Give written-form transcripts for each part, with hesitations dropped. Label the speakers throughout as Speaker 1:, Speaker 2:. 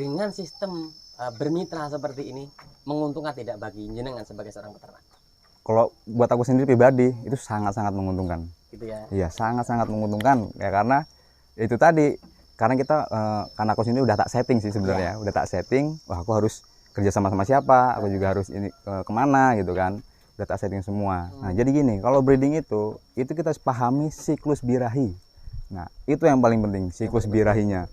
Speaker 1: Dengan sistem bermitra seperti ini menguntungkan tidak bagi jenengan sebagai seorang peternak?
Speaker 2: Kalau buat aku sendiri pribadi itu sangat-sangat menguntungkan.
Speaker 1: Gitu ya.
Speaker 2: Iya, sangat-sangat menguntungkan ya, karena itu tadi, karena kita karena aku sendiri udah tak setting sih sebenarnya, udah tak setting. Wah, aku harus kerja sama siapa, aku juga harus ini kemana gitu kan, udah tak setting semua. Nah jadi gini, kalau breeding itu kita harus pahami siklus birahi. Nah itu yang paling penting, siklus birahinya,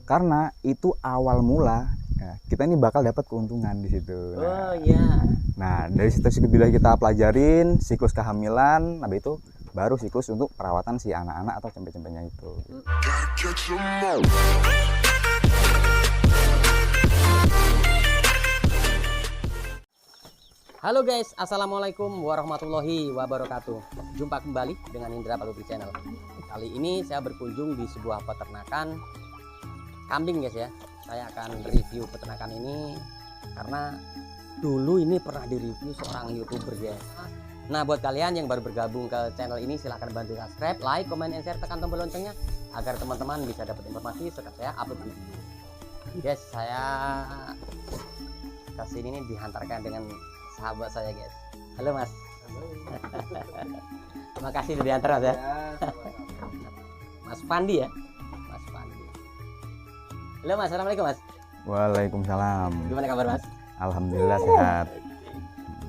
Speaker 2: karena itu awal mula ya, kita ini bakal dapat keuntungan di situ.
Speaker 1: Oh iya.
Speaker 2: Nah dari siklus birahi kita pelajarin siklus kehamilan, habis itu baru siklus untuk perawatan si anak-anak atau cempe-cempenya itu.
Speaker 1: Halo guys, assalamualaikum warahmatullahi wabarakatuh. Jumpa kembali dengan Indra Palutri Channel. Kali ini saya berkunjung di sebuah peternakan kambing guys ya. Saya akan review peternakan ini karena dulu ini pernah direview seorang YouTuber guys. Nah buat kalian yang baru bergabung ke channel ini, silahkan bantu subscribe, like, comment, and share, tekan tombol loncengnya agar teman-teman bisa dapat informasi setiap saya upload video. Guys, saya kesini ini dihantarkan dengan sahabat saya guys. Halo mas. Terima kasih sudah diantar mas ya. Mas Pandi ya. Mas Pandi. Halo mas, assalamualaikum mas.
Speaker 2: Waalaikumsalam.
Speaker 1: Gimana kabar mas?
Speaker 2: Alhamdulillah sehat.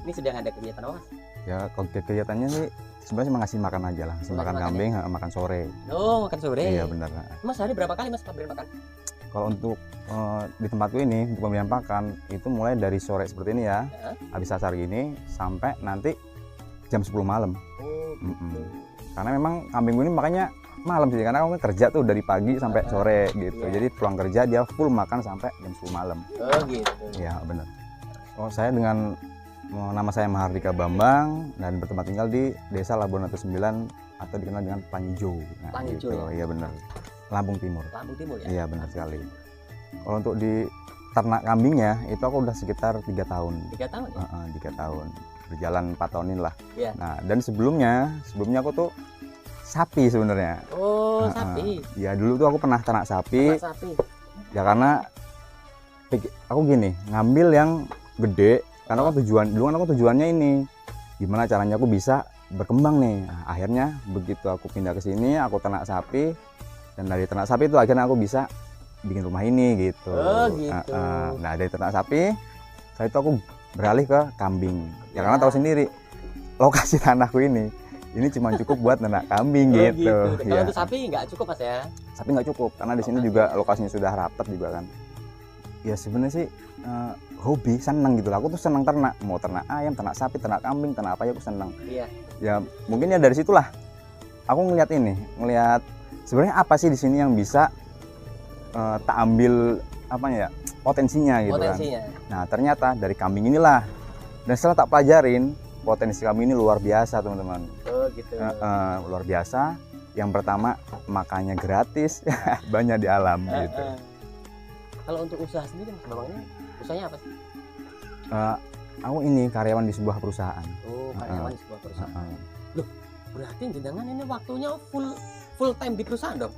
Speaker 1: Ini sedang ada kegiatan apa mas?
Speaker 2: Ya kalau kegiatannya sih sebenarnya cuma ngasih makan aja lah, ngasih makan kambing, makan sore.
Speaker 1: Oh makan sore.
Speaker 2: Iya benar.
Speaker 1: Mas hari berapa kali mas pemberian makan?
Speaker 2: Kalau untuk di tempatku ini untuk pemberian pakan itu mulai dari sore seperti ini ya, habis asar gini sampai nanti jam 10 malam.
Speaker 1: Oh,
Speaker 2: Karena memang kambingku ini makanya malam sih, karena aku kerja tuh dari pagi sampai sore gitu. Jadi pulang kerja dia full makan sampai jam 10 malam.
Speaker 1: Oh gitu.
Speaker 2: Iya benar. Oh saya dengan nama saya Mahardika Bambang dan bertempat tinggal di Desa Labuan Ratu 9 atau dikenal dengan Panjo. Nah,
Speaker 1: Panjo,
Speaker 2: gitu. Iya benar. Lampung Timur.
Speaker 1: Lampung Timur ya?
Speaker 2: Iya benar sekali. Kalau untuk di ternak kambingnya itu aku udah sekitar 3 tahun.
Speaker 1: 3 tahun ya?
Speaker 2: 3 tahun. Berjalan 4 tahunin lah.
Speaker 1: Iya.
Speaker 2: Nah dan sebelumnya aku tuh sapi sebenarnya.
Speaker 1: Oh sapi.
Speaker 2: Ya dulu tuh aku pernah ternak sapi.
Speaker 1: Ternak sapi.
Speaker 2: Ya karena aku gini, ngambil yang gede karena aku tujuannya ini gimana caranya aku bisa berkembang nih. Nah, akhirnya begitu aku pindah ke sini, aku ternak sapi, dan dari ternak sapi itu akhirnya aku bisa bikin rumah ini gitu.
Speaker 1: Oh gitu.
Speaker 2: Nah dari ternak sapi, setelah itu aku beralih ke kambing. Ya karena tahu sendiri lokasi tanahku ini cuma cukup buat ternak kambing gitu.
Speaker 1: Kalau
Speaker 2: Ya.
Speaker 1: untuk sapi nggak cukup mas ya?
Speaker 2: Sapi nggak cukup karena di sini juga lokasinya sudah rapat juga kan. Ya sebenarnya sih hobi, seneng gitu lah. Aku tuh seneng ternak, mau ternak ayam, ternak sapi, ternak kambing, ternak apa ya aku seneng.
Speaker 1: Iya.
Speaker 2: Ya mungkin ya dari situlah aku ngelihat sebenarnya apa sih di sini yang bisa tak ambil apa ya potensinya gitu kan. Nah ternyata dari kambing inilah, dan setelah tak pelajarin potensi kambing ini luar biasa teman-teman.
Speaker 1: Oh gitu.
Speaker 2: Luar biasa. Yang pertama makannya gratis, banyak di alam gitu.
Speaker 1: Kalau untuk usaha sendiri mas Bambang ini usahanya apa sih?
Speaker 2: Aku ini karyawan di sebuah perusahaan.
Speaker 1: Oh karyawan di sebuah perusahaan. Loh berarti jenengan ini waktunya full time di perusahaan dong?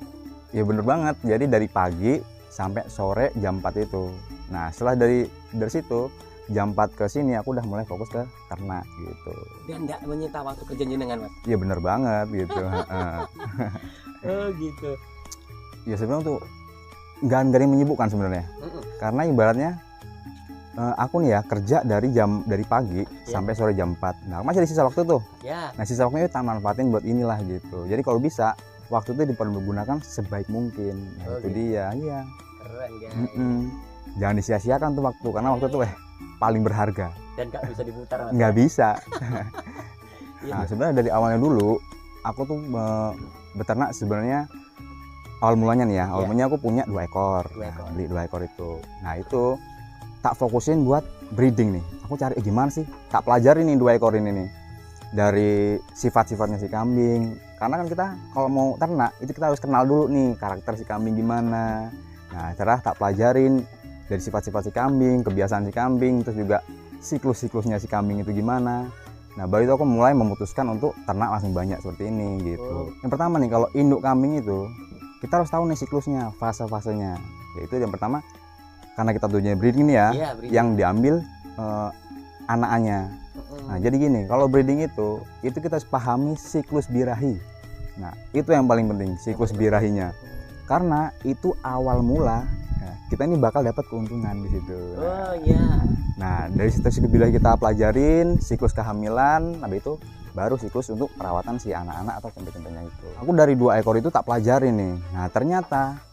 Speaker 2: Ya bener banget. Jadi dari pagi sampai sore jam 4 itu. Nah setelah dari situ jam 4 ke sini aku udah mulai fokus ke ternak gitu.
Speaker 1: Dan nggak menyita waktu kerja jenengan mas?
Speaker 2: Ya bener banget gitu.
Speaker 1: Oh gitu.
Speaker 2: Ya sebenarnya tuh nggak ada yang menyibukkan sebenarnya. Karena ibaratnya aku nih ya kerja dari pagi sampai sore jam 4. Nah masih ada sisa waktu tuh.
Speaker 1: Ya.
Speaker 2: Nah sisa waktunya tak manfaatin buat inilah gitu. Jadi kalau bisa waktu itu dipergunakan sebaik mungkin. Nah, itu
Speaker 1: gitu.
Speaker 2: dia. Iya.
Speaker 1: Keren guys.
Speaker 2: Jangan disia-siakan tuh waktu, karena waktu itu paling berharga.
Speaker 1: Dan nggak bisa diputar mas?
Speaker 2: Nggak bisa.
Speaker 1: Iya.
Speaker 2: Nah sebenarnya dari awalnya dulu aku tuh beternak sebenarnya awal mulanya nih ya. Awal mulanya aku punya 2 ekor. Nah, beli 2 ekor itu. Nah itu tak fokusin buat breeding nih. Aku cari gimana sih? Tak pelajarin nih 2 ekor ini nih. Dari sifat-sifatnya si kambing. Karena kan kita kalau mau ternak itu kita harus kenal dulu nih karakter si kambing gimana. Nah cara tak pelajarin dari sifat-sifat si kambing, kebiasaan si kambing, terus juga siklus-siklusnya si kambing itu gimana. Nah baru itu aku mulai memutuskan untuk ternak langsung banyak seperti ini gitu. Yang pertama nih, kalau induk kambing itu kita harus tahu nih siklusnya, fase-fasenya. Yaitu yang pertama karena kita tujuannya breeding nih ya,
Speaker 1: Iya, breeding.
Speaker 2: yang diambil anak-annya. Nah, jadi gini, kalau breeding itu kita harus pahami siklus birahi. Nah, itu yang paling penting, siklus birahinya. Karena itu awal mula ya, kita ini bakal dapat keuntungan di situ.
Speaker 1: Oh iya.
Speaker 2: Nah, dari siklus birahi kita pelajarin, siklus kehamilan, habis itu baru siklus untuk perawatan si anak-anak atau cempe-cempenya itu. Aku dari 2 ekor itu tak pelajarin nih. Nah, ternyata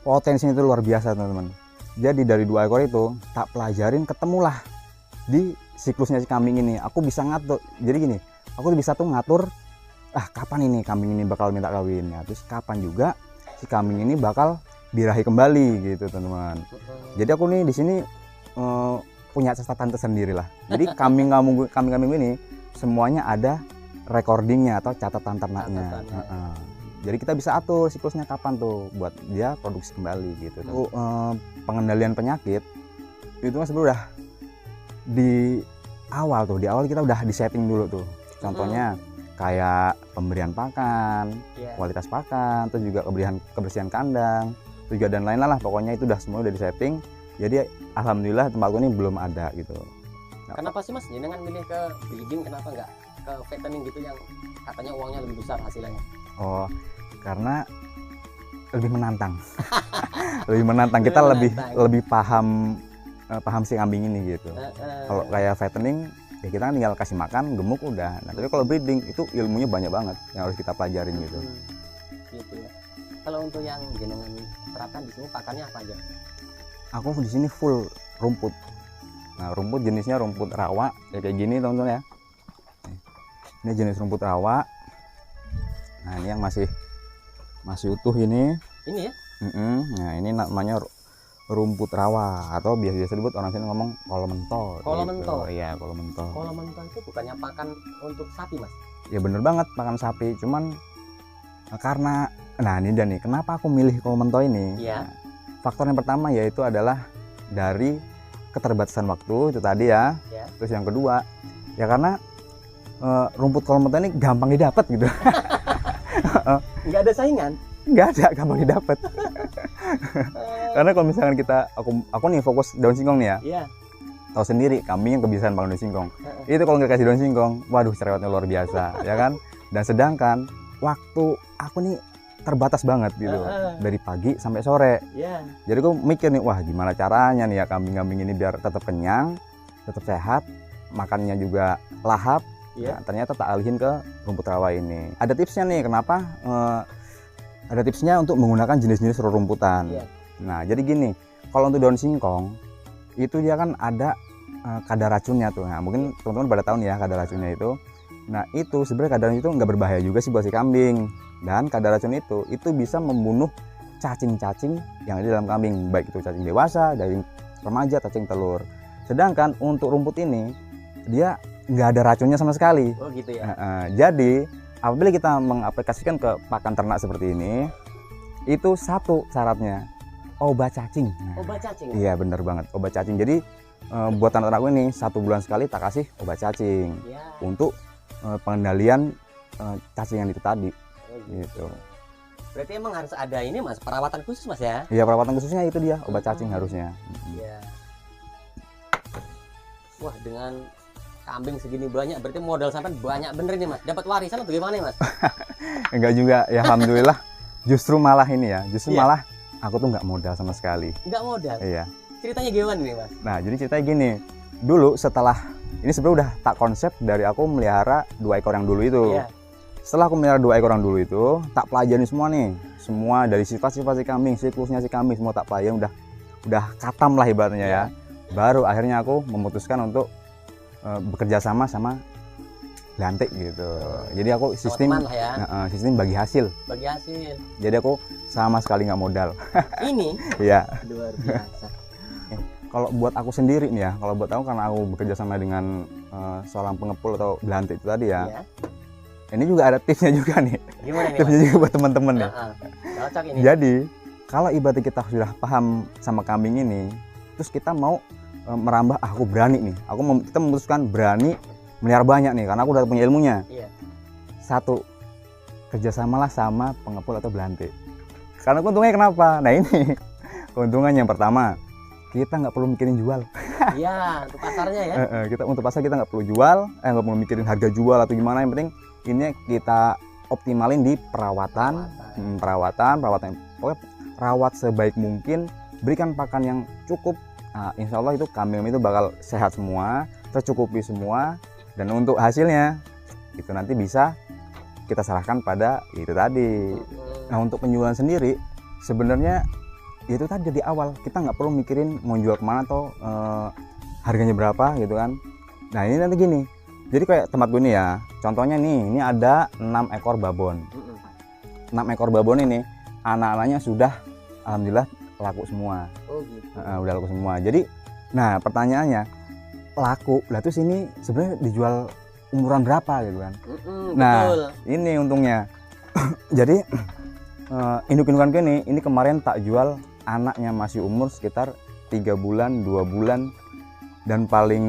Speaker 2: potensinya itu luar biasa, teman-teman. Jadi dari 2 ekor itu tak pelajarin, ketemulah di siklusnya si kambing ini. Aku bisa ngatur. Jadi gini, aku bisa tuh ngatur kapan ini kambing ini bakal minta kawin ya. Terus kapan juga si kambing ini bakal birahi kembali gitu, teman-teman. Jadi aku nih di sini punya catatan tersendiri lah. Jadi kambing ini semuanya ada recordingnya atau catatan ternaknya. Jadi kita bisa atur siklusnya kapan tuh buat dia produksi kembali gitu. Pengendalian penyakit itu kan sebenarnya udah di awal kita udah di setting dulu tuh. Contohnya kayak pemberian pakan, kualitas pakan, terus juga kebersihan kandang, terus juga dan lain lah, pokoknya itu udah semua udah di setting. Jadi alhamdulillah tempatku ini belum ada gitu.
Speaker 1: Kenapa sih Mas jenengan milih ke breeding, kenapa nggak ke fattening gitu yang katanya uangnya lebih besar hasilnya?
Speaker 2: Oh, karena lebih menantang. Lebih menantang. Kita lebih paham si kambing ini gitu. Kalau kayak fattening ya kita kan tinggal kasih makan, gemuk udah. Nah, tapi kalau breeding itu ilmunya banyak banget yang harus kita pelajarin gitu.
Speaker 1: Gitu ya. Kalau untuk yang jenengan terapkan di sini pakannya apa aja?
Speaker 2: Aku di sini full rumput. Nah, rumput jenisnya rumput rawa ya kayak gini, teman-teman ya. Ini jenis rumput rawa. Nah, ini yang masih utuh ini.
Speaker 1: Ini ya?
Speaker 2: Nah, ini namanya rumput rawa atau biasa disebut orang sini ngomong kolomento.
Speaker 1: Kolomento.
Speaker 2: Iya, kolomento.
Speaker 1: Kolomento itu bukannya pakan untuk sapi, Mas?
Speaker 2: Ya bener banget, pakan sapi. Cuman karena ini dia nih, kenapa aku milih kolomento ini?
Speaker 1: Iya.
Speaker 2: Faktor yang pertama yaitu adalah dari keterbatasan waktu itu tadi ya. Terus yang kedua ya karena rumput kolomento ini gampang didapat gitu.
Speaker 1: Nggak ada saingan?
Speaker 2: Nggak ada, gampang didapat. Karena kalau misalkan aku nih fokus daun singkong nih ya.
Speaker 1: Iya.
Speaker 2: Tahu sendiri kambing yang kebiasaan makan daun singkong. Itu kalau nggak kasih daun singkong, waduh cerewetnya luar biasa, ya kan? Dan sedangkan waktu aku nih terbatas banget gitu, dari pagi sampai sore. Jadi aku mikir nih, wah gimana caranya nih ya kambing-kambing ini biar tetap kenyang, tetap sehat, makannya juga lahap. Nah, ternyata tak alihin ke rumput rawa ini. Ada tipsnya nih, kenapa? Ada tipsnya untuk menggunakan jenis-jenis rerumputan. Nah, jadi gini, kalau untuk daun singkong itu dia kan ada kadar racunnya tuh. Nah, mungkin teman-teman pada tahu nih ya kadar racunnya itu. Nah, itu sebenarnya kadar itu nggak berbahaya juga sih buat si kambing. Dan kadar racun itu bisa membunuh cacing-cacing yang ada dalam kambing, baik itu cacing dewasa, cacing remaja, cacing telur. Sedangkan untuk rumput ini dia nggak ada racunnya sama sekali.
Speaker 1: Oh gitu ya.
Speaker 2: Jadi apabila kita mengaplikasikan ke pakan ternak seperti ini, itu satu syaratnya obat cacing.
Speaker 1: Obat cacing?
Speaker 2: Iya bener banget, obat cacing. Jadi buat ternak-ternak ini 1 bulan sekali tak kasih obat cacing untuk pengendalian cacing yang itu tadi. Gitu.
Speaker 1: Berarti emang harus ada ini Mas, perawatan khusus Mas ya?
Speaker 2: Iya, perawatan khususnya itu dia, obat cacing harusnya.
Speaker 1: Iya. Wah, dengan kambing segini banyak berarti modal sampai banyak bener nih Mas. Dapat warisan atau gimana Mas?
Speaker 2: Enggak juga, ya alhamdulillah. Justru malah ini ya, malah aku tuh nggak modal sama sekali.
Speaker 1: Nggak modal?
Speaker 2: Iya.
Speaker 1: Ceritanya gimana nih Mas?
Speaker 2: Nah, jadi ceritanya gini. Dulu setelah ini sebenarnya udah tak konsep dari aku melihara 2 ekor yang dulu itu. Setelah aku melihara 2 ekor yang dulu itu, tak pelajarin semua nih. Semua dari sifat-sifat si kambing, siklusnya si kambing semua tak pelajarin, udah katam lah ibaratnya ya. Baru akhirnya aku memutuskan untuk bekerja sama Belantik gitu. Jadi aku sistem sistem bagi hasil.
Speaker 1: Bagi hasil.
Speaker 2: Jadi aku sama sekali nggak modal.
Speaker 1: Ini?
Speaker 2: Iya.
Speaker 1: Luar biasa.
Speaker 2: Kalau buat aku sendiri nih ya, kalau buat aku karena aku bekerja sama dengan seorang pengepul atau belantik itu tadi ya. Ini juga ada tipsnya juga nih. Gimana nih? Tipsnya juga buat teman-teman nih.
Speaker 1: Cocok ini.
Speaker 2: Jadi kalau ibaratnya kita sudah paham sama kambing ini, terus kita mau merambah, aku berani nih. Kita memutuskan berani melihara banyak nih, karena aku udah punya ilmunya. Satu, kerjasamalah sama pengepul atau belantik. Karena keuntungannya kenapa? Nah ini keuntungannya yang pertama, kita nggak perlu mikirin jual.
Speaker 1: Iya, untuk pasarnya ya.
Speaker 2: Kita untuk pasar kita nggak perlu jual, nggak perlu mikirin harga jual atau gimana. Yang penting ini kita optimalin di perawatan. Pokoknya rawat sebaik mungkin, berikan pakan yang cukup. Nah, insya Allah itu kambing itu bakal sehat semua, tercukupi semua, dan untuk hasilnya itu nanti bisa kita serahkan pada itu tadi. Nah, untuk penjualan sendiri sebenarnya itu tadi di awal kita nggak perlu mikirin mau jual kemana atau harganya berapa gitu kan. Nah, ini nanti gini, jadi kayak tempat gue nih ya, contohnya nih, ini ada 6 ekor babon. 6 ekor babon ini anak-anaknya sudah alhamdulillah laku semua.
Speaker 1: Oh gitu.
Speaker 2: Udah laku semua. Jadi, nah pertanyaannya, laku lah terus ini sebenarnya dijual umuran berapa gitu kan? Nah,
Speaker 1: betul.
Speaker 2: ini untungnya. Jadi induk-indukan ini kemarin tak jual anaknya masih umur sekitar 3 bulan, 2 bulan, dan paling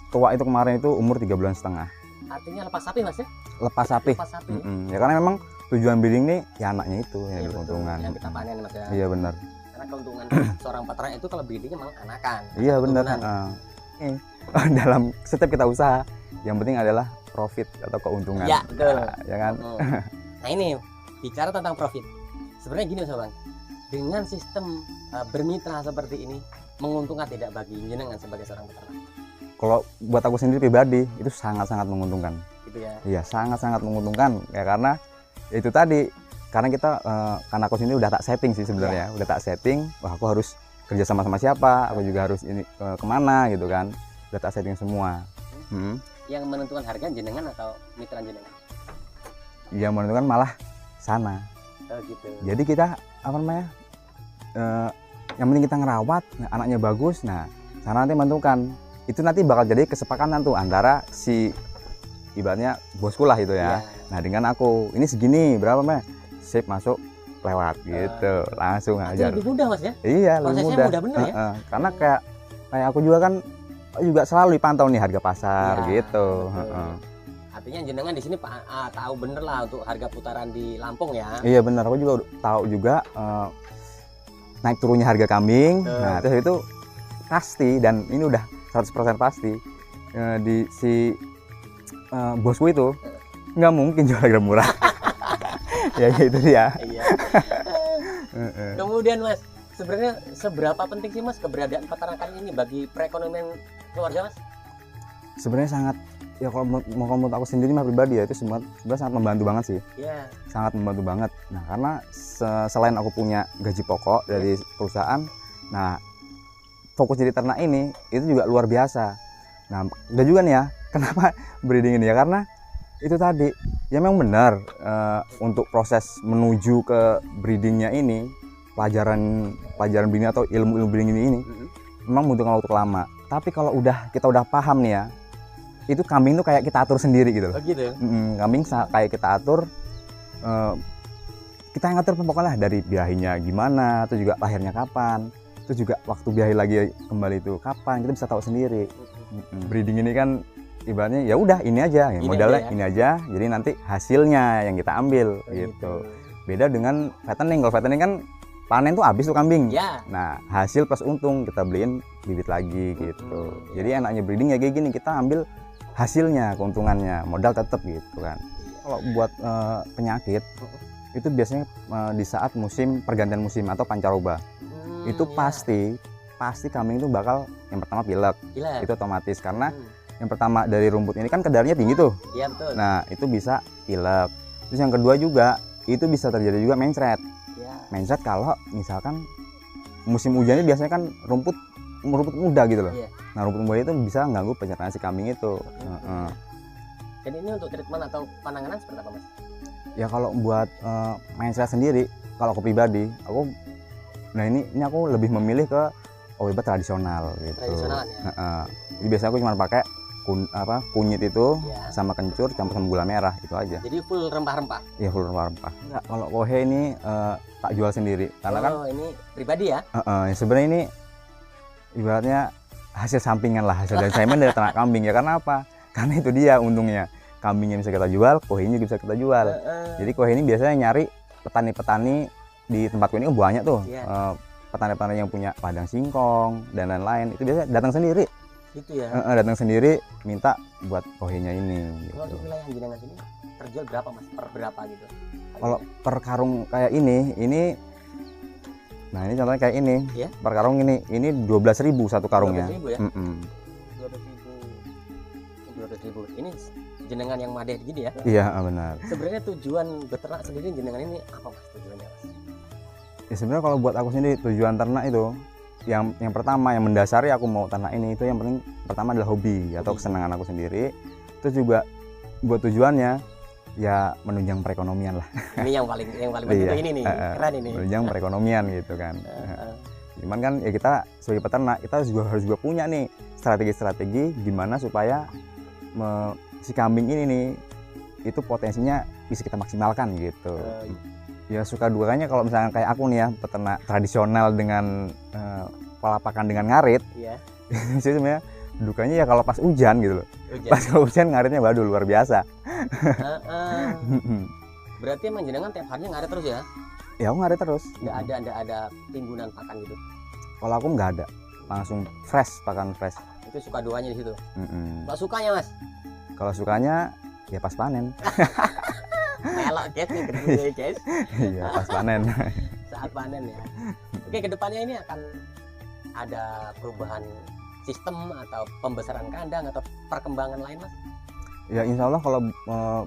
Speaker 2: tua itu kemarin itu umur 3 bulan setengah.
Speaker 1: Artinya lepas sapi Mas ya?
Speaker 2: Lepas sapi.
Speaker 1: Lepas sapi.
Speaker 2: Ya karena memang tujuan breeding nih ya anaknya itu yang
Speaker 1: Iya,
Speaker 2: diuntungkan.
Speaker 1: yang kita panen Mas ya.
Speaker 2: Iya benar.
Speaker 1: Karena keuntungan seorang peternak itu kalau breeding memang anakan.
Speaker 2: Iya benar.
Speaker 1: Keturunan.
Speaker 2: Dalam setiap kita usaha, yang penting adalah profit atau keuntungan.
Speaker 1: Iya, betul.
Speaker 2: Ya kan?
Speaker 1: Nah ini bicara tentang profit. Sebenarnya gini Mas Bang, dengan sistem bermitra seperti ini menguntungkan tidak bagi jenengan sebagai seorang peternak?
Speaker 2: Kalau buat aku sendiri pribadi itu sangat-sangat menguntungkan.
Speaker 1: Gitu ya.
Speaker 2: Iya, sangat-sangat menguntungkan ya karena itu tadi, karena kita karena aku sendiri udah tak setting sih sebenarnya, udah tak setting, wah aku harus kerja sama siapa, aku juga harus ini kemana gitu kan, udah tak setting semua.
Speaker 1: Yang menentukan harga jenengan atau mitra jenengan?
Speaker 2: Yang menentukan malah sana.
Speaker 1: Oh gitu.
Speaker 2: Jadi kita apa namanya, yang penting kita ngerawat, nah, anaknya bagus, nah sana nanti menentukan. Itu nanti bakal jadi kesepakatan tuh antara si ibaratnya bosku lah itu ya. Nah dengan aku ini segini berapa mah, sip masuk lewat gitu, langsung aja.
Speaker 1: Lebih mudah Mas ya?
Speaker 2: Iya, lebih
Speaker 1: Prosesnya
Speaker 2: mudah.
Speaker 1: mudah bener ya?
Speaker 2: Karena kayak aku juga kan juga selalu dipantau nih harga pasar gitu.
Speaker 1: Artinya jenengan di sini tahu bener lah untuk harga putaran di Lampung ya?
Speaker 2: Iya benar, aku juga tahu juga naik turunnya harga kambing. Nah terus itu pasti, dan ini udah 100% pasti di si bosku itu nggak mungkin jual harga murah. Ya itu dia.
Speaker 1: Iya. Kemudian Mas, sebenarnya seberapa penting sih Mas keberadaan peternakan ini bagi perekonomian keluarga Mas?
Speaker 2: Sebenarnya sangat, ya kalau menurut aku sendiri mah pribadi ya itu sebenarnya sangat membantu banget sih.
Speaker 1: Iya.
Speaker 2: Sangat membantu banget. Nah karena selain aku punya gaji pokok dari perusahaan, nah fokus jadi ternak ini itu juga luar biasa. Nah dan juga nih ya, kenapa breeding ini ya, karena itu tadi ya memang benar, untuk proses menuju ke breedingnya ini, pelajaran breeding atau ilmu breeding ini memang membutuhkan waktu lama. Tapi kalau kita udah paham nih ya, itu kambing tuh kayak kita atur sendiri gitu loh.
Speaker 1: Oh gitu.
Speaker 2: Kambing kayak kita atur, kita yang ngatur pokoknya dari biahinya gimana, atau juga lahirnya kapan, itu juga waktu biahi lagi kembali itu kapan, kita bisa tahu sendiri. Breeding ini kan ibaratnya ya udah ini aja, modalnya ini aja, jadi nanti hasilnya yang kita ambil gitu. Beda dengan fattening. Kalau fattening kan panen tuh habis tuh kambing.
Speaker 1: Ya.
Speaker 2: Nah hasil plus untung kita beliin bibit lagi gitu. Jadi enaknya breeding ya kayak gini, kita ambil hasilnya, keuntungannya, modal tetap gitu kan. Kalau buat penyakit itu biasanya di saat pergantian musim atau pancaroba. Itu pasti kambing itu bakal yang pertama pilek. Itu otomatis karena yang pertama dari rumput ini kan kadarnya tinggi tuh.
Speaker 1: Iya betul.
Speaker 2: Nah itu bisa pilek. Terus yang kedua juga itu bisa terjadi juga mencret. Mencret kalau misalkan musim hujannya biasanya kan rumput muda gitu loh. Nah rumput muda itu bisa mengganggu pencernaan si kambing itu.
Speaker 1: Jadi ini untuk treatment atau penanganan seperti apa Mas?
Speaker 2: Ya kalau buat mencret sendiri, kalau aku pribadi, ini aku lebih memilih ke obat tradisional gitu.
Speaker 1: Tradisional ya.
Speaker 2: Jadi biasanya aku cuma pakai kunyit itu sama kencur campur sama gula merah, itu aja.
Speaker 1: Jadi full rempah-rempah.
Speaker 2: Iya full rempah-rempah. Enggak, kalau kohe ini tak jual sendiri karena kan
Speaker 1: ini pribadi ya.
Speaker 2: Sebenarnya ini ibaratnya hasil sampingan lah, hasil dari saya dari ternak kambing ya. Karena apa? Karena itu dia untungnya, kambingnya bisa kita jual, kohenya juga bisa kita jual. Jadi kohe ini biasanya nyari petani-petani di tempatku ini banyak tuh. petani-petani yang punya padang singkong dan lain-lain itu biasanya datang sendiri.
Speaker 1: Gitu ya.
Speaker 2: Datang sendiri minta buat kohenya ini.
Speaker 1: Kalau
Speaker 2: Gitu.
Speaker 1: untuk wilayah jenengan sini terjual berapa mas? Per berapa gitu?
Speaker 2: Kalau per karung kayak ini, nah ini contohnya kayak ini,
Speaker 1: Iya.
Speaker 2: per karung ini 12.000 satu karungnya.
Speaker 1: 12.000 ya?
Speaker 2: Mm-mm.
Speaker 1: 12.000. Ini jenengan yang madeh gini ya?
Speaker 2: Iya benar.
Speaker 1: Sebenarnya tujuan beternak sendiri jenengan ini apa mas tujuannya mas?
Speaker 2: Ya sebenarnya kalau buat aku sendiri tujuan ternak itu yang pertama yang mendasari aku mau ternak ini itu yang penting pertama adalah hobi atau kesenangan aku sendiri. Terus juga buat tujuannya ya menunjang perekonomian lah.
Speaker 1: Ini yang paling penting
Speaker 2: Iya.
Speaker 1: ini nih, keren ini.
Speaker 2: Menunjang perekonomian gitu kan. Cuman kan ya kita sebagai peternak kita harus juga punya nih strategi-strategi gimana supaya si kambing ini nih itu potensinya bisa kita maksimalkan gitu. Ya suka dukanya kalau misalnya kayak aku nih ya peternak tradisional dengan pola pakan dengan ngarit.
Speaker 1: Iya.
Speaker 2: Sih sebenarnya dukanya ya kalau pas hujan gitu loh. Pas hujan ngaritnya waduh luar biasa.
Speaker 1: Berarti emang jenengan tiap harinya ngarit terus ya?
Speaker 2: Ya aku ngarit terus.
Speaker 1: Nggak ada timbunan pakan gitu?
Speaker 2: Kalau aku nggak ada, langsung fresh pakan fresh.
Speaker 1: Itu suka duanya di situ.
Speaker 2: Mm-mm.
Speaker 1: Nggak sukanya mas?
Speaker 2: Kalau sukanya ya pas panen.
Speaker 1: Melok guys, nih gede guys.
Speaker 2: Iya pas panen.
Speaker 1: Saat panen ya. Oke, kedepannya ini akan ada perubahan sistem atau pembesaran kandang atau perkembangan lain mas?
Speaker 2: Ya insya Allah kalau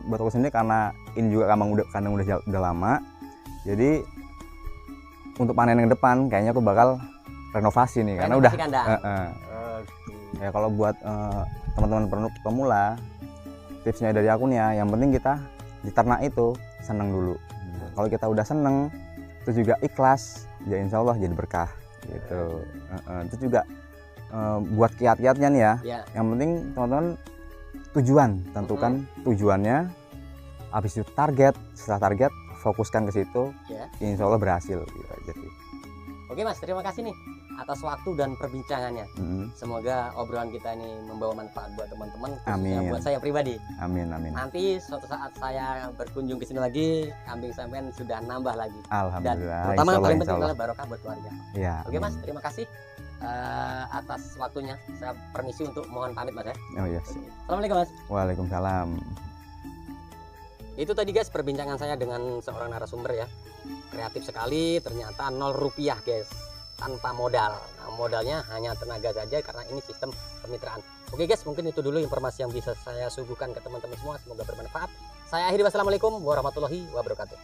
Speaker 2: buat aku sendiri karena ini juga kandang udah lama, jadi untuk panen yang depan kayaknya aku bakal renovasi nih karena udah.
Speaker 1: Kandang.
Speaker 2: Ya kalau buat teman-teman pemula, tipsnya dari aku nih ya, yang penting kita di ternak itu seneng dulu. Kalau kita udah seneng, terus juga ikhlas, ya insya Allah jadi berkah gitu. Terus juga buat kiat-kiatnya nih ya, yang penting teman-teman tujuan, tentukan tujuannya, habis itu target, setelah target fokuskan ke situ, insya Allah berhasil gitu aja sih.
Speaker 1: Oke mas, terima kasih nih atas waktu dan perbincangannya. Semoga obrolan kita ini membawa manfaat buat teman-teman, khususnya buat saya pribadi.
Speaker 2: Amin.
Speaker 1: Nanti suatu saat saya berkunjung ke sini lagi, kambing sampean sudah nambah lagi.
Speaker 2: Alhamdulillah.
Speaker 1: Dan terutama paling penting adalah barokah buat keluarga.
Speaker 2: Ya,
Speaker 1: oke mas, terima kasih atas waktunya. Saya permisi untuk mohon pamit mas ya.
Speaker 2: Oh iya.
Speaker 1: Assalamualaikum mas.
Speaker 2: Waalaikumsalam.
Speaker 1: Itu tadi guys perbincangan saya dengan seorang narasumber ya. Kreatif sekali, ternyata 0 rupiah guys, tanpa modal. Nah, modalnya hanya tenaga saja karena ini sistem kemitraan. Oke guys, mungkin itu dulu informasi yang bisa saya suguhkan ke teman-teman semua. Semoga bermanfaat. Saya akhiri, wassalamualaikum warahmatullahi wabarakatuh.